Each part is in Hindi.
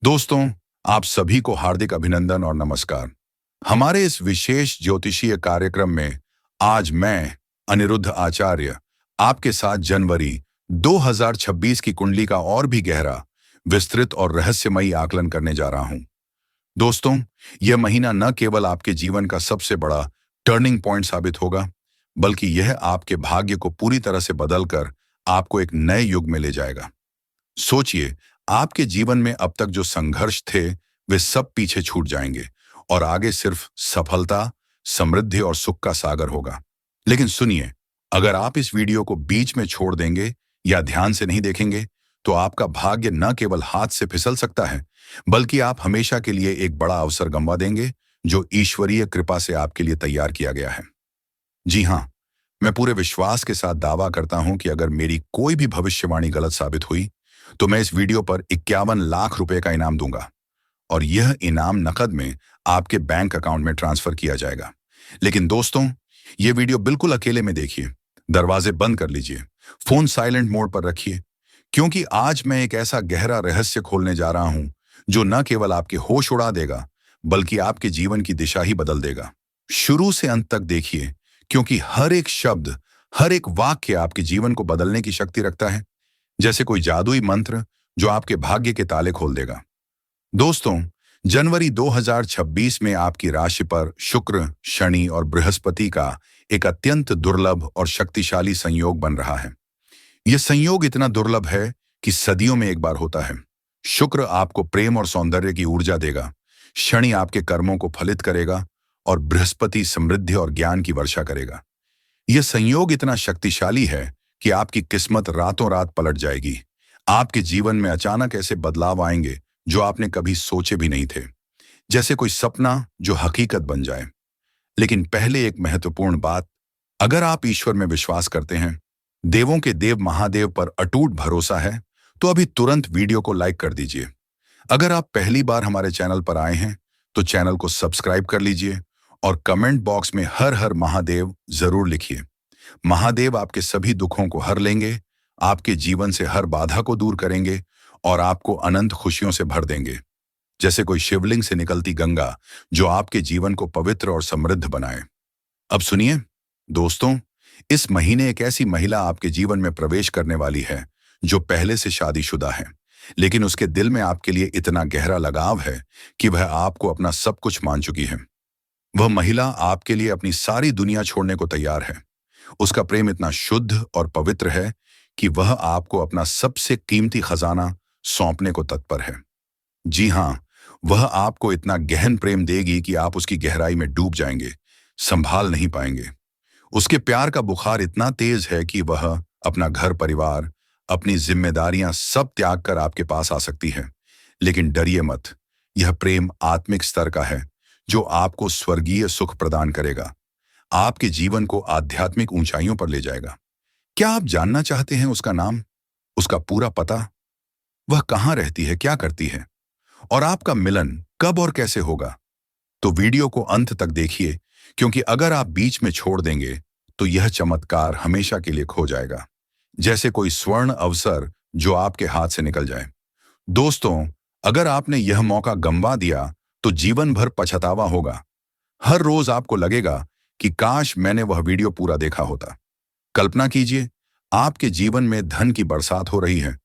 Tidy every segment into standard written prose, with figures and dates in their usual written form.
दोस्तों, आप सभी को हार्दिक अभिनंदन और नमस्कार। हमारे इस विशेष ज्योतिषीय कार्यक्रम में आज मैं, अनिरुद्ध आचार्य, आपके साथ जनवरी 2026 की कुंडली का और भी गहरा, विस्तृत और रहस्यमयी आकलन करने जा रहा हूं। दोस्तों, यह महीना न केवल आपके जीवन का सबसे बड़ा टर्निंग पॉइंट साबित होगा, बल्कि यह आपके भाग्य को पूरी तरह से बदलकर आपको एक नए युग में ले जाएगा। सोचिए, आपके जीवन में अब तक जो संघर्ष थे वे सब पीछे छूट जाएंगे और आगे सिर्फ सफलता, समृद्धि और सुख का सागर होगा। लेकिन सुनिए, अगर आप इस वीडियो को बीच में छोड़ देंगे या ध्यान से नहीं देखेंगे तो आपका भाग्य न केवल हाथ से फिसल सकता है, बल्कि आप हमेशा के लिए एक बड़ा अवसर गंवा देंगे जो ईश्वरीय कृपा से आपके लिए तैयार किया गया है। जी हाँ, मैं पूरे विश्वास के साथ दावा करता हूं कि अगर मेरी कोई भी भविष्यवाणी गलत साबित हुई तो मैं इस वीडियो पर 51 लाख रुपए का इनाम दूंगा और यह इनाम नकद में आपके बैंक अकाउंट में ट्रांसफर किया जाएगा। लेकिन दोस्तों, यह वीडियो बिल्कुल अकेले में देखिए। दरवाजे बंद कर लीजिए, फोन साइलेंट मोड पर रखिए, क्योंकि आज मैं एक ऐसा गहरा रहस्य खोलने जा रहा हूं जो न केवल आपके होश उड़ा देगा, बल्कि आपके जीवन की दिशा ही बदल देगा। शुरू से अंत तक देखिए, क्योंकि हर एक शब्द, हर एक वाक्य आपके जीवन को बदलने की शक्ति रखता है, जैसे कोई जादुई मंत्र जो आपके भाग्य के ताले खोल देगा। दोस्तों, जनवरी 2026 में आपकी राशि पर शुक्र, शनि और बृहस्पति का एक अत्यंत दुर्लभ और शक्तिशाली संयोग बन रहा है। यह संयोग इतना दुर्लभ है कि सदियों में एक बार होता है। शुक्र आपको प्रेम और सौंदर्य की ऊर्जा देगा, शनि आपके कर्मों को फलित करेगा और बृहस्पति समृद्धि और ज्ञान की वर्षा करेगा। यह संयोग इतना शक्तिशाली है कि आपकी किस्मत रातों रात पलट जाएगी। आपके जीवन में अचानक ऐसे बदलाव आएंगे जो आपने कभी सोचे भी नहीं थे, जैसे कोई सपना जो हकीकत बन जाए। लेकिन पहले एक महत्वपूर्ण बात, अगर आप ईश्वर में विश्वास करते हैं, देवों के देव महादेव पर अटूट भरोसा है, तो अभी तुरंत वीडियो को लाइक कर दीजिए। अगर आप पहली बार हमारे चैनल पर आए हैं तो चैनल को सब्सक्राइब कर लीजिए और कमेंट बॉक्स में हर हर महादेव जरूर लिखिए। महादेव आपके सभी दुखों को हर लेंगे, आपके जीवन से हर बाधा को दूर करेंगे और आपको अनंत खुशियों से भर देंगे, जैसे कोई शिवलिंग से निकलती गंगा जो आपके जीवन को पवित्र और समृद्ध बनाए। अब सुनिए दोस्तों, इस महीने एक ऐसी महिला आपके जीवन में प्रवेश करने वाली है जो पहले से शादीशुदा है, लेकिन उसके दिल में आपके लिए इतना गहरा लगाव है कि वह आपको अपना सब कुछ मान चुकी है। वह महिला आपके लिए अपनी सारी दुनिया छोड़ने को तैयार है। उसका प्रेम इतना शुद्ध और पवित्र है कि वह आपको अपना सबसे कीमती खजाना सौंपने को तत्पर है। जी हाँ, वह आपको इतना गहन प्रेम देगी कि आप उसकी गहराई में डूब जाएंगे, संभाल नहीं पाएंगे। उसके प्यार का बुखार इतना तेज है कि वह अपना घर परिवार, अपनी जिम्मेदारियां सब त्याग कर आपके पास आ सकती है। लेकिन डरिए मत, यह प्रेम आत्मिक स्तर का है जो आपको स्वर्गीय सुख प्रदान करेगा, आपके जीवन को आध्यात्मिक ऊंचाइयों पर ले जाएगा। क्या आप जानना चाहते हैं उसका नाम, उसका पूरा पता, वह कहां रहती है, क्या करती है और आपका मिलन कब और कैसे होगा? तो वीडियो को अंत तक देखिए, क्योंकि अगर आप बीच में छोड़ देंगे तो यह चमत्कार हमेशा के लिए खो जाएगा, जैसे कोई स्वर्ण अवसर जो आपके हाथ से निकल जाए। दोस्तों, अगर आपने यह मौका गंवा दिया तो जीवन भर पछतावा होगा। हर रोज आपको लगेगा कि काश मैंने वह वीडियो पूरा देखा होता। कल्पना कीजिए, आपके जीवन में धन की बरसात हो रही है,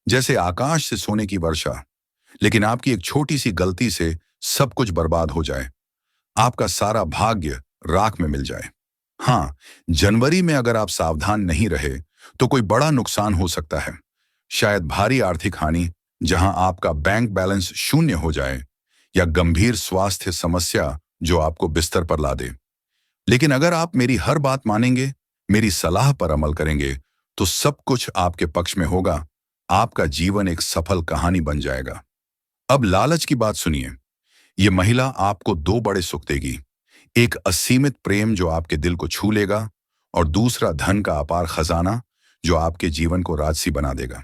जैसे आकाश से सोने की वर्षा, लेकिन आपकी एक छोटी सी गलती से सब कुछ बर्बाद हो जाए, आपका सारा भाग्य राख में मिल जाए। हाँ, जनवरी में अगर आप सावधान नहीं रहे तो कोई बड़ा नुकसान हो सकता है। शायद भारी आर्थिक हानि, जहां आपका बैंक बैलेंस शून्य हो जाए, या गंभीर स्वास्थ्य समस्या जो आपको बिस्तर पर ला दे। लेकिन अगर आप मेरी हर बात मानेंगे, मेरी सलाह पर अमल करेंगे, तो सब कुछ आपके पक्ष में होगा। आपका जीवन एक सफल कहानी बन जाएगा। अब लालच की बात सुनिए। यह महिला आपको दो बड़े सुख देगी, एक असीमित प्रेम जो आपके दिल को छू लेगा और दूसरा धन का अपार खजाना जो आपके जीवन को राजसी बना देगा।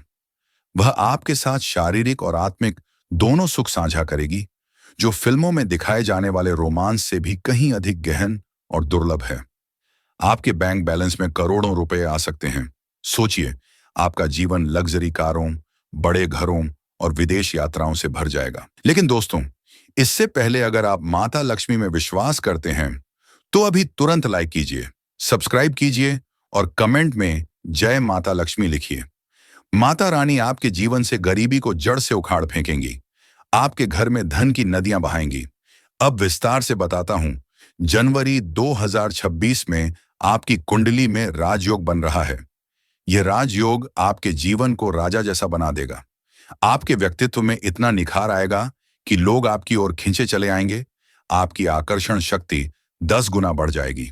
वह आपके साथ शारीरिक और आत्मिक दोनों सुख साझा करेगी, जो फिल्मों में दिखाए जाने वाले रोमांस से भी कहीं अधिक गहन और दुर्लभ है। आपके बैंक बैलेंस में करोड़ों रुपए आ सकते हैं। सोचिए, आपका जीवन लग्जरी कारों, बड़े घरों और विदेश यात्राओं से भर जाएगा। लेकिन दोस्तों, इससे पहले अगर आप माता लक्ष्मी में विश्वास करते हैं तो अभी तुरंत लाइक कीजिए, सब्सक्राइब कीजिए और कमेंट में जय माता लक्ष्मी लिखिए। माता रानी आपके जीवन से गरीबी को जड़ से उखाड़ फेंकेंगी, आपके घर में धन की नदियां बहाएंगी। अब विस्तार से बताता हूं। जनवरी 2026 में आपकी कुंडली में राजयोग बन रहा है। यह राजयोग आपके जीवन को राजा जैसा बना देगा। आपके व्यक्तित्व में इतना निखार आएगा कि लोग आपकी ओर खींचे चले आएंगे। आपकी आकर्षण शक्ति 10 गुना बढ़ जाएगी।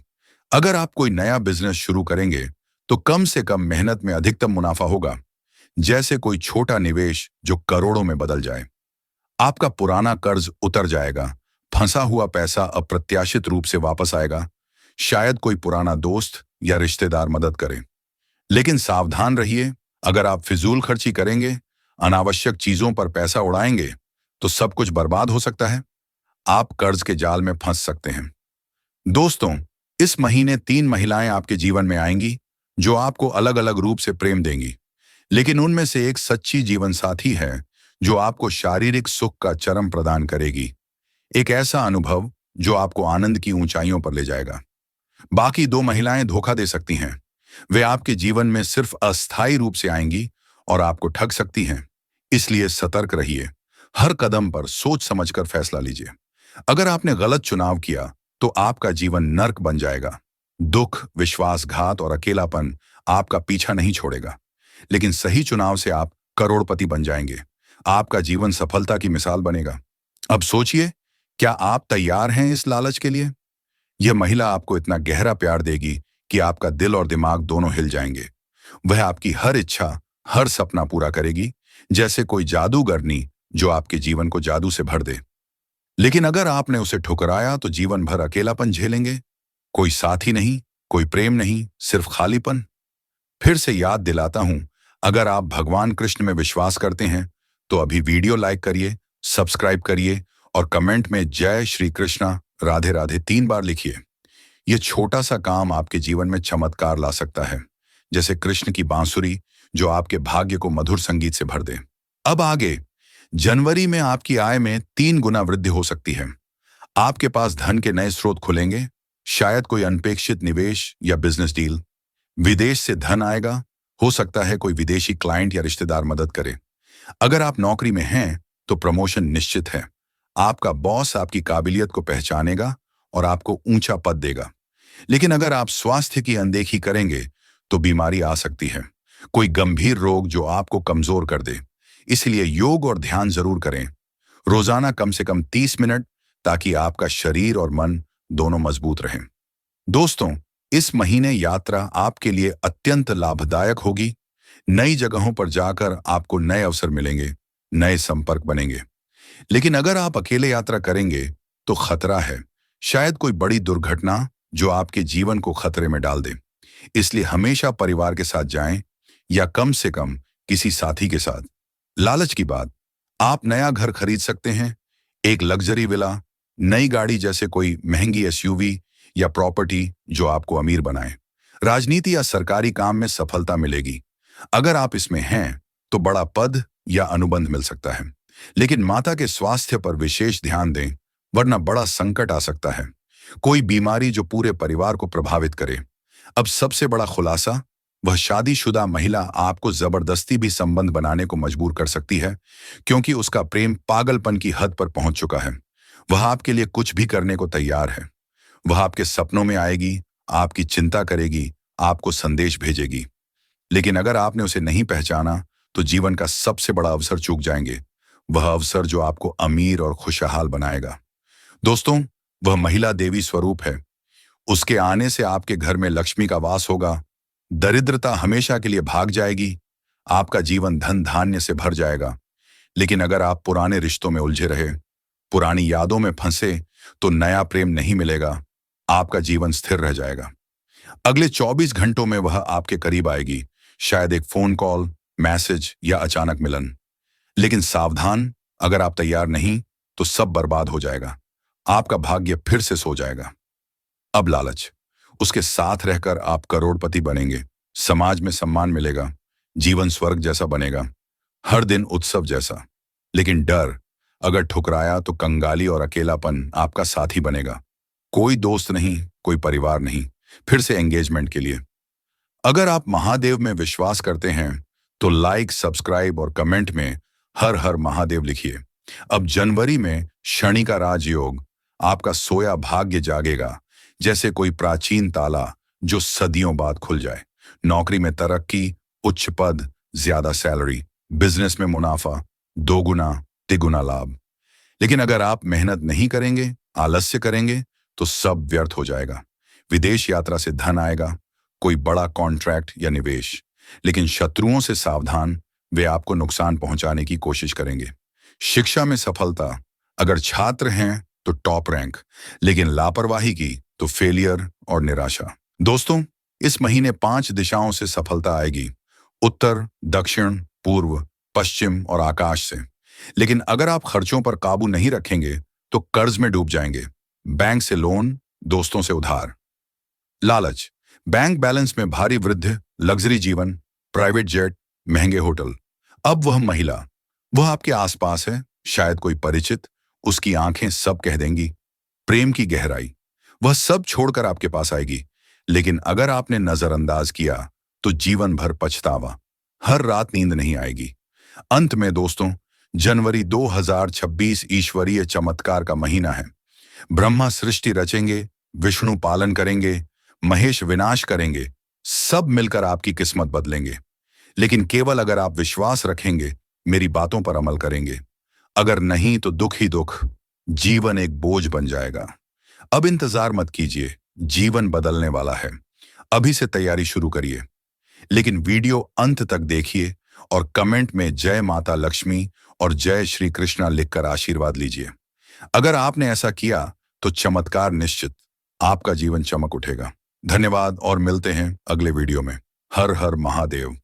अगर आप कोई नया बिजनेस शुरू करेंगे तो कम से कम मेहनत में अधिकतम मुनाफा होगा, जैसे कोई छोटा निवेश जो करोड़ों में बदल जाए। आपका पुराना कर्ज उतर जाएगा, फंसा हुआ पैसा अप्रत्याशित रूप से वापस आएगा। शायद कोई पुराना दोस्त या रिश्तेदार मदद करे। लेकिन सावधान रहिए, अगर आप फिजूल खर्ची करेंगे, अनावश्यक चीजों पर पैसा उड़ाएंगे तो सब कुछ बर्बाद हो सकता है। आप कर्ज के जाल में फंस सकते हैं। दोस्तों, इस महीने 3 महिलाएं आपके जीवन में आएंगी जो आपको अलग अलग रूप से प्रेम देंगी, लेकिन उनमें से एक सच्ची जीवन साथी है जो आपको शारीरिक सुख का चरम प्रदान करेगी। एक ऐसा अनुभव जो आपको आनंद की ऊंचाइयों पर ले जाएगा। बाकी 2 महिलाएं धोखा दे सकती हैं। वे आपके जीवन में सिर्फ अस्थायी रूप से आएंगी और आपको ठग सकती हैं। इसलिए सतर्क रहिए। हर कदम पर सोच समझकर फैसला लीजिए। अगर आपने गलत चुनाव किया तो आपका जीवन नर्क बन जाएगा। दुख, विश्वासघात और अकेलापन आपका पीछा नहीं छोड़ेगा। लेकिन सही चुनाव से आप करोड़पति बन जाएंगे। आपका जीवन सफलता की मिसाल बनेगा। अब सोचिए, क्या आप तैयार हैं इस लालच के लिए? यह महिला आपको इतना गहरा प्यार देगी कि आपका दिल और दिमाग दोनों हिल जाएंगे। वह आपकी हर इच्छा, हर सपना पूरा करेगी, जैसे कोई जादूगरनी जो आपके जीवन को जादू से भर दे। लेकिन अगर आपने उसे ठुकराया तो जीवन भर अकेलापन झेलेंगे। कोई साथी नहीं, कोई प्रेम नहीं, सिर्फ खालीपन। फिर से याद दिलाता हूं, अगर आप भगवान कृष्ण में विश्वास करते हैं तो अभी वीडियो लाइक करिए, सब्सक्राइब करिए और कमेंट में जय श्री कृष्णा राधे राधे 3 बार लिखिए। यह छोटा सा काम आपके जीवन में चमत्कार ला सकता है, जैसे कृष्ण की बांसुरी जो आपके भाग्य को मधुर संगीत से भर दे। अब आगे, जनवरी में आपकी आय में 3 गुना वृद्धि हो सकती है। आपके पास धन के नए स्रोत खुलेंगे, शायद कोई अनपेक्षित निवेश या बिजनेस डील। विदेश से धन आएगा, हो सकता है कोई विदेशी क्लाइंट या रिश्तेदार मदद करे। अगर आप नौकरी में हैं तो प्रमोशन निश्चित है। आपका बॉस आपकी काबिलियत को पहचानेगा और आपको ऊंचा पद देगा। लेकिन अगर आप स्वास्थ्य की अनदेखी करेंगे तो बीमारी आ सकती है, कोई गंभीर रोग जो आपको कमजोर कर दे। इसलिए योग और ध्यान जरूर करें, रोजाना कम से कम 30 मिनट, ताकि आपका शरीर और मन दोनों मजबूत रहें। दोस्तों, इस महीने यात्रा आपके लिए अत्यंत लाभदायक होगी। नई जगहों पर जाकर आपको नए अवसर मिलेंगे, नए संपर्क बनेंगे। लेकिन अगर आप अकेले यात्रा करेंगे तो खतरा है, शायद कोई बड़ी दुर्घटना जो आपके जीवन को खतरे में डाल दे। इसलिए हमेशा परिवार के साथ जाएं या कम से कम किसी साथी के साथ। लालच की बात, आप नया घर खरीद सकते हैं, एक लग्जरी विला, नई गाड़ी जैसे कोई महंगी एसयूवी या प्रॉपर्टी जो आपको अमीर बनाए। राजनीति या सरकारी काम में सफलता मिलेगी। अगर आप इसमें हैं तो बड़ा पद या अनुबंध मिल सकता है। लेकिन माता के स्वास्थ्य पर विशेष ध्यान दें, वरना बड़ा संकट आ सकता है। कोई बीमारी जो पूरे परिवार को प्रभावित करे। अब सबसे बड़ा खुलासा, वह शादीशुदा महिला आपको जबरदस्ती भी संबंध बनाने को मजबूर कर सकती है, क्योंकि उसका प्रेम पागलपन की हद पर पहुंच चुका है। वह आपके लिए कुछ भी करने को तैयार है। वह आपके सपनों में आएगी, आपकी चिंता करेगी, आपको संदेश भेजेगी। लेकिन अगर आपने उसे नहीं पहचाना तो जीवन का सबसे बड़ा अवसर चूक जाएंगे, वह अवसर जो आपको अमीर और खुशहाल बनाएगा। दोस्तों, वह महिला देवी स्वरूप है। उसके आने से आपके घर में लक्ष्मी का वास होगा। दरिद्रता हमेशा के लिए भाग जाएगी। आपका जीवन धन धान्य से भर जाएगा। लेकिन अगर आप पुराने रिश्तों में उलझे रहे, पुरानी यादों में फंसे, तो नया प्रेम नहीं मिलेगा। आपका जीवन स्थिर रह जाएगा। अगले 24 घंटों में वह आपके करीब आएगी, शायद एक फोन कॉल, मैसेज या अचानक मिलन। लेकिन सावधान, अगर आप तैयार नहीं तो सब बर्बाद हो जाएगा। आपका भाग्य फिर से सो जाएगा। अब लालच, उसके साथ रहकर आप करोड़पति बनेंगे, समाज में सम्मान मिलेगा, जीवन स्वर्ग जैसा बनेगा, हर दिन उत्सव जैसा। लेकिन डर अगर ठुकराया तो कंगाली और अकेलापन आपका साथी बनेगा। कोई दोस्त नहीं, कोई परिवार नहीं, फिर से एंगेजमेंट के लिए। अगर आप महादेव में विश्वास करते हैं तो लाइक, सब्सक्राइब और कमेंट में हर हर महादेव लिखिए। अब जनवरी में शनि का राजयोग, आपका सोया भाग्य जागेगा, जैसे कोई प्राचीन ताला जो सदियों बाद खुल जाए। नौकरी में तरक्की, उच्च पद, ज्यादा सैलरी, बिजनेस में मुनाफा, दोगुना तिगुना लाभ। लेकिन अगर आप मेहनत नहीं करेंगे, आलस्य करेंगे, तो सब व्यर्थ हो जाएगा। विदेश यात्रा से धन आएगा, कोई बड़ा कॉन्ट्रैक्ट या निवेश। लेकिन शत्रुओं से सावधान, वे आपको नुकसान पहुंचाने की कोशिश करेंगे। शिक्षा में सफलता, अगर छात्र हैं तो टॉप रैंक, लेकिन लापरवाही की तो फेलियर और निराशा। दोस्तों, इस महीने 5 दिशाओं से सफलता आएगी, उत्तर, दक्षिण, पूर्व, पश्चिम और आकाश से। लेकिन अगर आप खर्चों पर काबू नहीं रखेंगे तो कर्ज में डूब जाएंगे। बैंक से लोन, दोस्तों से उधार। लालच, बैंक बैलेंस में भारी वृद्धि, लग्जरी जीवन, प्राइवेट जेट, महंगे होटल। अब वह महिला, वह आपके आसपास है, शायद कोई परिचित, उसकी आंखें सब कह देंगी। प्रेम की गहराई, वह सब छोड़कर आपके पास आएगी, लेकिन अगर आपने नजरअंदाज किया तो जीवन भर पछतावा, हर रात नींद नहीं आएगी। अंत में दोस्तों, जनवरी 2026 ईश्वरीय चमत्कार का महीना है। ब्रह्मा सृष्टि रचेंगे, विष्णु पालन करेंगे, महेश विनाश करेंगे, सब मिलकर आपकी किस्मत बदलेंगे। लेकिन केवल अगर आप विश्वास रखेंगे, मेरी बातों पर अमल करेंगे। अगर नहीं तो दुख ही दुख, जीवन एक बोझ बन जाएगा। अब इंतजार मत कीजिए, जीवन बदलने वाला है। अभी से तैयारी शुरू करिए। लेकिन वीडियो अंत तक देखिए और कमेंट में जय माता लक्ष्मी और जय श्री कृष्णा लिखकर आशीर्वाद लीजिए। अगर आपने ऐसा किया तो चमत्कार निश्चित, आपका जीवन चमक उठेगा। धन्यवाद और मिलते हैं अगले वीडियो में। हर हर महादेव।